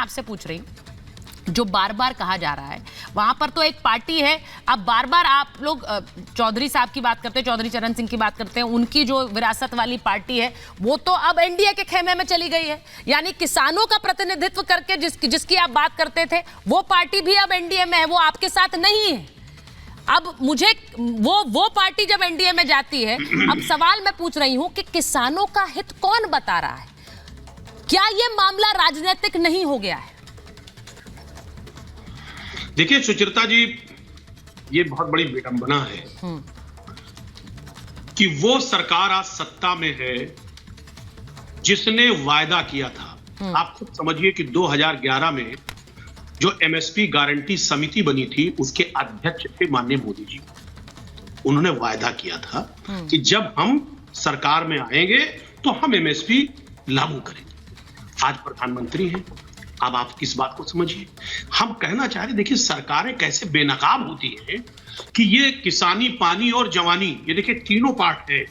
आपसे पूछ रही हूँ, जो बार बार कहा जा रहा है, वहां पर तो एक पार्टी है, अब बार बार आप लोग चौधरी साहब की बात करते हैं, चौधरी चरण सिंह की बात करते हैं, उनकी जो विरासत वाली पार्टी है वो तो अब एनडीए के खेमे में चली गई है। यानी किसानों का प्रतिनिधित्व करके जिसकी आप बात करते थे वो पार्टी भी अब एनडीए में है, वो आपके साथ नहीं है। अब मुझे वो पार्टी जब एनडीए में जाती है, अब सवाल मैं पूछ रही हूं कि किसानों का हित कौन बता रहा है? क्या ये मामला राजनीतिक नहीं हो गया है? देखिए सुचरिता जी, ये बहुत बड़ी विडंबना है कि वो सरकार आज सत्ता में है जिसने वायदा किया था। आप खुद समझिए कि 2011 में जो एमएसपी गारंटी समिति बनी थी उसके अध्यक्ष थे माननीय मोदी जी। उन्होंने वायदा किया था कि जब हम सरकार में आएंगे तो हम एमएसपी लागू करेंगे। आज प्रधानमंत्री हैं, अब आप किस बात को समझिए। हम कहना चाह रहे, देखिए सरकारें कैसे बेनकाब होती हैं कि ये किसानी, पानी और जवानी, ये देखिए तीनों पार्ट है,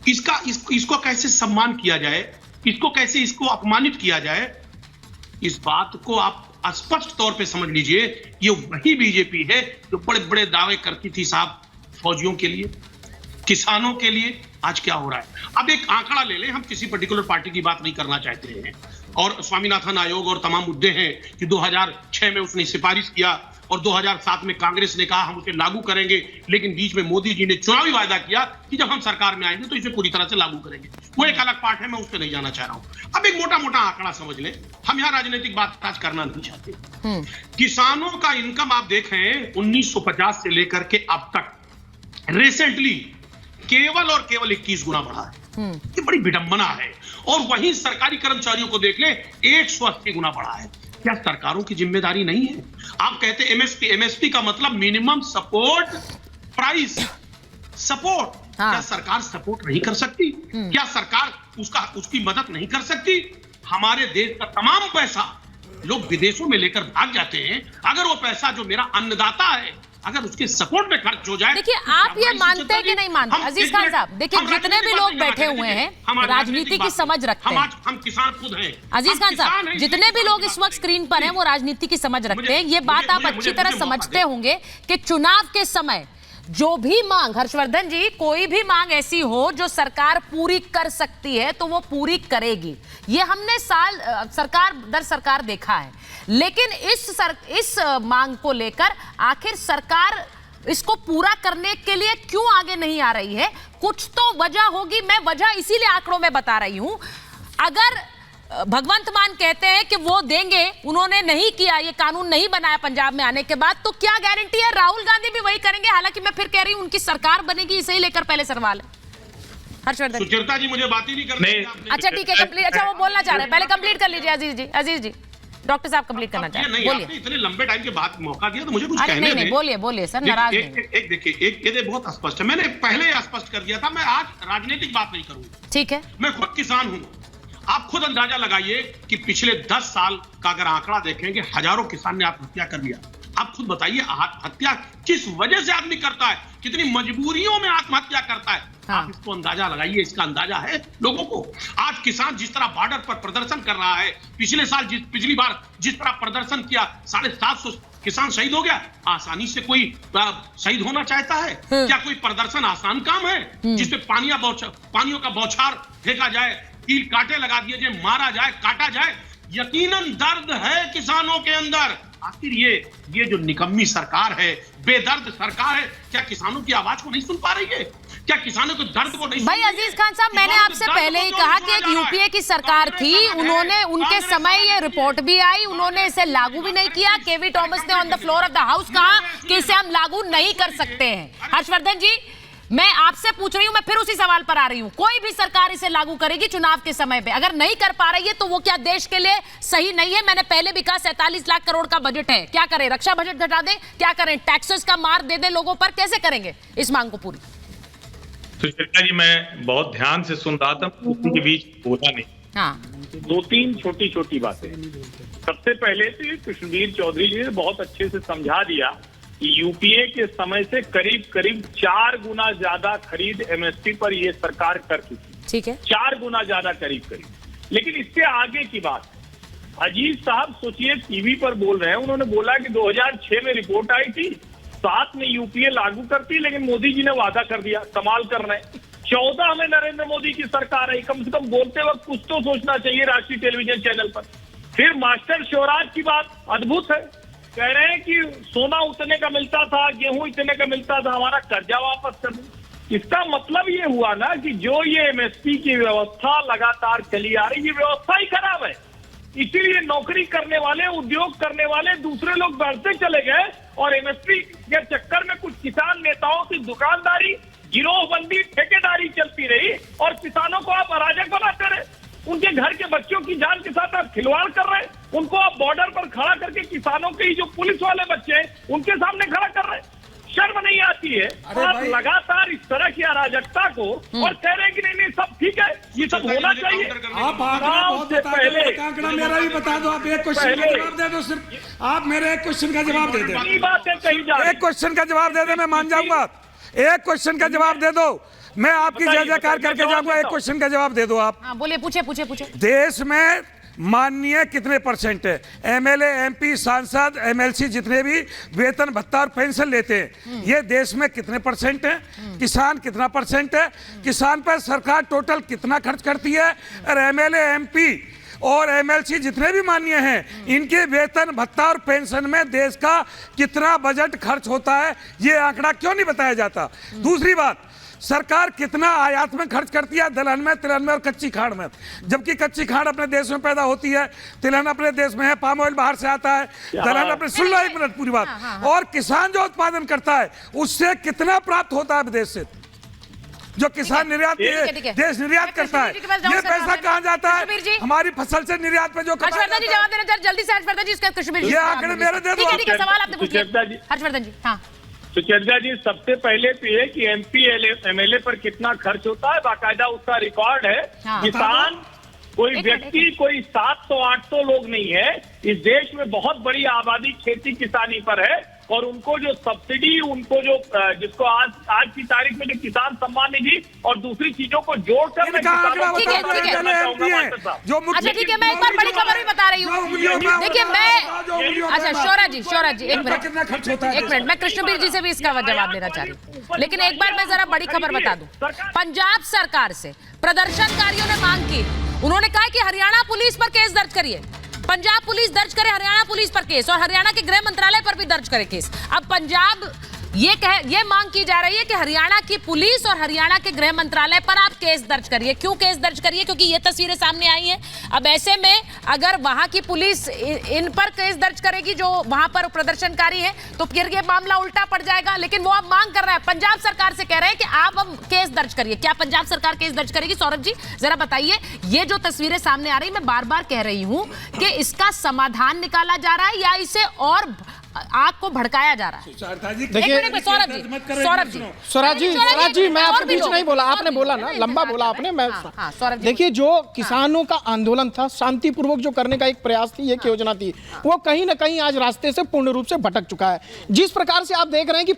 इसको कैसे सम्मान किया जाए, इसको अपमानित किया जाए। इस बात को आप स्पष्ट तौर पे समझ लीजिए, ये वही बीजेपी है जो बड़े बड़े दावे करती थी साहब फौजियों के लिए, किसानों के लिए। आज क्या हो रहा है? अब एक आंकड़ा ले लें, हम किसी पर्टिकुलर पार्टी की बात नहीं करना चाहते हैं, और स्वामीनाथन आयोग और तमाम मुद्दे हैं कि 2006 में उसने सिफारिश किया और 2007 में कांग्रेस ने कहा हम उसे लागू करेंगे, लेकिन बीच में मोदी जी ने चुनावी वायदा किया कि जब हम सरकार में आएंगे तो इसे पूरी तरह से लागू करेंगे। वो एक अलग पार्ट है, मैं उस पर नहीं जाना चाह रहा हूं। अब एक मोटा मोटा आंकड़ा समझ लें, हम यहाँ राजनीतिक बात आज करना नहीं चाहते। किसानों का इनकम आप देखें 1950 से लेकर के अब तक रिसेंटली केवल और केवल 21 गुना बढ़ा है। ये बड़ी विडंबना है। और वहीं सरकारी कर्मचारियों को देख ले, 180 गुना बढ़ा है। क्या सरकारों की जिम्मेदारी नहीं है? आप कहते एमएसपी का मतलब मिनिमम सपोर्ट प्राइस, सपोर्ट। क्या सरकार सपोर्ट नहीं कर सकती? क्या सरकार उसकी मदद नहीं कर सकती? हमारे देश का तमाम पैसा लोग विदेशों में लेकर भाग जाते हैं। अगर वो पैसा जो मेरा अन्नदाता है, अगर उसके सपोर्ट में खर्च हो जाए। देखिए आप ये मानते हैं कि नहीं मानते? अजीज खान साहब, देखिए जितने भी लोग बैठे हुए हैं राजनीति की समझ रखते हैं। हम किसान खुद हैं। अजीज खान साहब, जितने भी लोग इस वक्त स्क्रीन पर हैं वो राजनीति की समझ रखते हैं। ये बात आप अच्छी तरह समझते होंगे कि चुनाव के समय जो भी मांग, हर्षवर्धन जी, कोई भी मांग ऐसी हो जो सरकार पूरी कर सकती है तो वो पूरी करेगी। ये हमने सरकार दर सरकार देखा है। लेकिन इस मांग को लेकर आखिर सरकार इसको पूरा करने के लिए क्यों आगे नहीं आ रही है? कुछ तो वजह होगी। मैं वजह इसीलिए आंकड़ों में बता रही हूं। अगर भगवंत मान कहते हैं कि वो देंगे, उन्होंने नहीं किया, ये कानून नहीं बनाया पंजाब में आने के बाद, तो क्या गारंटी है राहुल गांधी भी वही करेंगे? हालांकि मैं फिर कह रही हूं उनकी सरकार बनेगी, इसे ही लेकर पहले सवाल है। हर्षवर्धन सुचरिता जी, मुझे बात ही नहीं करनी। अच्छा ठीक है, कंप्लीट। अच्छा वो बोलना चाह रहे हैं, पहले कंप्लीट कर लीजिए अजीज जी। डॉक्टर साहब कंप्लीट करना चाह रहे हैं, बोलिए। इतने लंबे टाइम के बाद मौका दिया तो मुझे कुछ कहने नहीं नहीं, बोलिए सर, नाराज नहीं। एक देखिए, एक बहुत स्पष्ट है, मैंने पहले स्पष्ट कर दिया था, मैं आज राजनीतिक बात नहीं करूंगा। ठीक है, मैं खुद किसान हूं। आप खुद अंदाजा लगाइए कि पिछले 10 साल का अगर आंकड़ा देखेंगे, हजारों किसान ने आत्महत्या कर लिया। आप खुद बताइए, आत्महत्या किस वजह से आदमी करता है, कितनी मजबूरियों में आत्महत्या करता है। आप इसको अंदाजा लगाइए, इसका अंदाजा है लोगों को। आज किसान जिस तरह बॉर्डर पर प्रदर्शन कर रहा है, पिछली बार जिस तरह प्रदर्शन किया, 750 किसान शहीद हो गया। आसानी से कोई शहीद होना चाहता है? क्या कोई प्रदर्शन आसान काम है जिसपे पानियों का बौछार फेंका जाए, कील कांटे लगा दिए जाए, मारा जाए, काटा जाए? यकीनन दर्द है किसानों के अंदर। आखिर ये जो निकम्मी सरकार है, बेदर्द सरकार है, क्या किसानों की आवाज को नहीं सुन पा रही है? क्या किसानों के दर्द को नहीं? भाई अजीज खान साहब, मैंने आपसे पहले ही कहा कि एक यूपीए की सरकार थी, उन्होंने, उनके समय ये रिपोर्ट भी आई, उन्होंने इसे लागू भी नहीं किया। केवी टॉमस ने on the floor of the house कहा कि इसे हम लागू नहीं कर सकते हैं। हर्षवर्धन जी, मैं आपसे पूछ रही हूं, मैं फिर उसी सवाल पर आ रही हूं, कोई भी सरकार इसे लागू करेगी चुनाव के समय पे, अगर नहीं कर पा रही है तो वो क्या देश के लिए सही नहीं है? मैंने पहले भी कहा 47 लाख करोड़ का बजट है, क्या करें? रक्षा बजट घटा दें? क्या करें? टैक्सेस का मार दे दें लोगों पर? कैसे करेंगे इस मांग को पूरी? सुचरिता जी, मैं बहुत ध्यान से सुन रहा था, उसी के बीच बोला नहीं। हाँ, 2-3 छोटी बातें। सबसे पहले तो कृष्णवीर चौधरी जी ने बहुत अच्छे से समझा दिया कि यूपीए के समय से करीब 4 गुना ज्यादा खरीद एमएसपी पर ये सरकार कर चुकी। ठीक है, 4 गुना ज्यादा करीब। लेकिन इससे आगे की बात, अजीत साहब सोचिए टीवी पर बोल रहे हैं, उन्होंने बोला कि 2006 में रिपोर्ट आई थी, 7 में यूपीए लागू करती, लेकिन मोदी जी ने वादा कर दिया। कमाल कर रहे हैं। 14 में नरेंद्र मोदी की सरकार आई। कम से कम बोलते वक्त कुछ तो सोचना चाहिए राष्ट्रीय टेलीविजन चैनल पर। फिर मास्टर शिवराज की बात अद्भुत है, कह रहे हैं कि सोना उतने का मिलता था, गेहूं इतने का मिलता था, हमारा कर्जा वापस कर दो। इसका मतलब ये हुआ ना कि जो ये एमएसपी की व्यवस्था लगातार चली आ रही, ये व्यवस्था ही खराब है। इसीलिए नौकरी करने वाले, उद्योग करने वाले दूसरे लोग बढ़ते चले गए और एमएसपी के चक्कर में कुछ किसान नेताओं की दुकानदारी, गिरोहबंदी, ठेकेदारी चलती रही और किसानों को आप अराजक बनाते रहे। उनके घर के बच्चों की जान के साथ आप खिलवाड़ कर रहे हैं। उनको आप बॉर्डर पर खड़ा करके किसानों के जो पुलिस वाले बच्चे हैं उनके सामने खड़ा कर रहे हैं। शर्म नहीं आती है? आप लगातार इस तरह की अराजकता को और कह रहे हैं कि नहीं सब ठीक है, ये सब होना चाहिए। आप आंकड़ा बहुत बता दो, एक आंकड़ा मेरा भी बता दो। आप एक क्वेश्चन का जवाब दे दो, सिर्फ आप मेरे एक क्वेश्चन का जवाब दे दो। बात है कहीं जा एक क्वेश्चन का जवाब दे दे, मैं मान जाऊंगा। एक क्वेश्चन का जवाब दे दो, मैं आपकी जय जयकार करके जाऊंगा। एक क्वेश्चन का जवाब दे दो आप। बोलिए, पूछे। देश में माननीय कितने परसेंट है एमएलए, एमपी, सांसद, एमएलसी जितने भी वेतन भत्ता और पेंशन लेते हैं, ये देश में कितने परसेंट है? किसान कितना परसेंट है? किसान पर सरकार टोटल कितना खर्च करती है? और एमएलए, एमपी और एमएलसी जितने भी माननीय हैं, इनके वेतन भत्ता और पेंशन में देश का कितना बजट खर्च होता है, ये आंकड़ा क्यों नहीं बताया जाता? दूसरी बात, सरकार कितना आयात में खर्च करती है, दलहन में, तिलहन में और कच्ची खाड़ में, जबकि कच्ची खाड़ अपने देश में पैदा होती है, तिलहन अपने देश में है, पाम ऑयल बाहर से आता है, दलहन अपने, सुन लो एक मिनट पूरी बात। और किसान जो उत्पादन करता है उससे कितना प्राप्त होता है विदेश से? जो किसान निर्यात, देश निर्यात करता है, ये पैसा कहाँ जाता है? हमारी फसल से निर्यात पे जो हर्षवर्धन जी जवाब देना जल्दी से। हर्षवर्धन जी, इसका कश्मीर, ये आंकड़े मेरे दे दो। ठीक है, सवाल आपने पूछ लिया हर्षवर्धन जी। हाँ, सुचेता जी, सबसे पहले तो ये कि एमपी एमएलए पर कितना खर्च होता है, बाकायदा उसका रिकॉर्ड है। किसान कोई व्यक्ति, कोई 700-800 लोग नहीं है। इस देश में बहुत बड़ी आबादी खेती किसानी पर है और उनको जो सब्सिडी, उनको जो जिसको आज की तारीख में जो किसान सम्मान निधि और दूसरी चीजों को जोड़कर ठीक है। मैं एक बार बड़ी खबर भी बता रही हूँ। देखिए अच्छा शौर्य जी एक मिनट, मैं कृष्णबीर जी से भी इसका जवाब देना चाह रही हूँ, लेकिन एक बार मैं जरा बड़ी खबर बता दूं। पंजाब सरकार से प्रदर्शनकारियों ने मांग की, उन्होंने कहा कि हरियाणा पुलिस पर केस दर्ज करिए, पंजाब पुलिस दर्ज करे हरियाणा पुलिस पर केस और हरियाणा के गृह मंत्रालय पर भी दर्ज करे केस। अब पंजाब ये मांग की जा रही है कि हरियाणा की पुलिस और हरियाणा के गृह मंत्रालय पर आप केस दर्ज करिए। क्यों केस दर्ज करिए? क्योंकि ये तस्वीरें सामने आई हैं। अब ऐसे में अगर वहां की पुलिस इन पर केस दर्ज करेगी जो वहां पर प्रदर्शनकारी है, तो फिर ये मामला उल्टा पड़ जाएगा। लेकिन वो अब मांग कर रहा है, पंजाब सरकार से कह रहे हैं कि आप अब केस दर्ज करिए। क्या पंजाब सरकार केस दर्ज करेगी? सौरभ जी जरा बताइए। ये जो तस्वीरें सामने आ रही, मैं बार बार कह रही हूं कि इसका समाधान निकाला जा रहा है या इसे और आग को भड़काया जा रहा है? स्वराज जी मैं आपके बीच नहीं बोला, आपने बोला ना, लंबा बोला आपने। मैं देखिए, जो किसानों का आंदोलन था, शांतिपूर्वक जो करने का एक प्रयास थी, एक योजना थी, वो कहीं ना कहीं आज रास्ते से पूर्ण रूप से भटक चुका है। जिस प्रकार से आप देख रहे हैं कि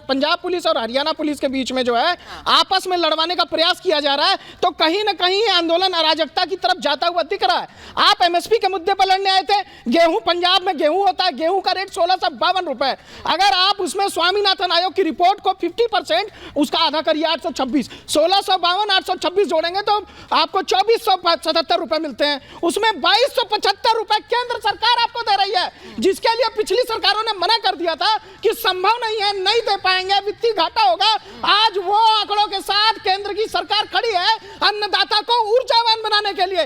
पंजाब पुलिस और हरियाणा पुलिस के बीच में जो है आपस में लड़वाने का प्रयास किया जा रहा है, तो कहीं ना कहीं ये आंदोलन अराजकता की तरफ जाता हुआ दिख रहा है। आप एमएसपी के मुद्दे पर लड़ने आए थे। गेहूं, पंजाब में गेहूं होता है, गेहूं का रेट 1652 रुपए। अगर आप उसमें स्वामीनाथन आयोग की रिपोर्ट को 50% उसका आधा करिए 826, 1652 826 जोड़ेंगे तो आपको 2477 रुपए मिलते हैं। उसमें 2275 रुपए केंद्र सरकार आपको दे रही है, जिसके लिए पिछली सरकारों ने मना कर दिया था कि संभव नहीं है, नहीं दे पाएंगे, वित्तीय घाटा होगा। आज वो आंकड़ों के साथ केंद्र की सरकार खड़ी है अन्नदाता को ऊर्जावान बनाने के लिए।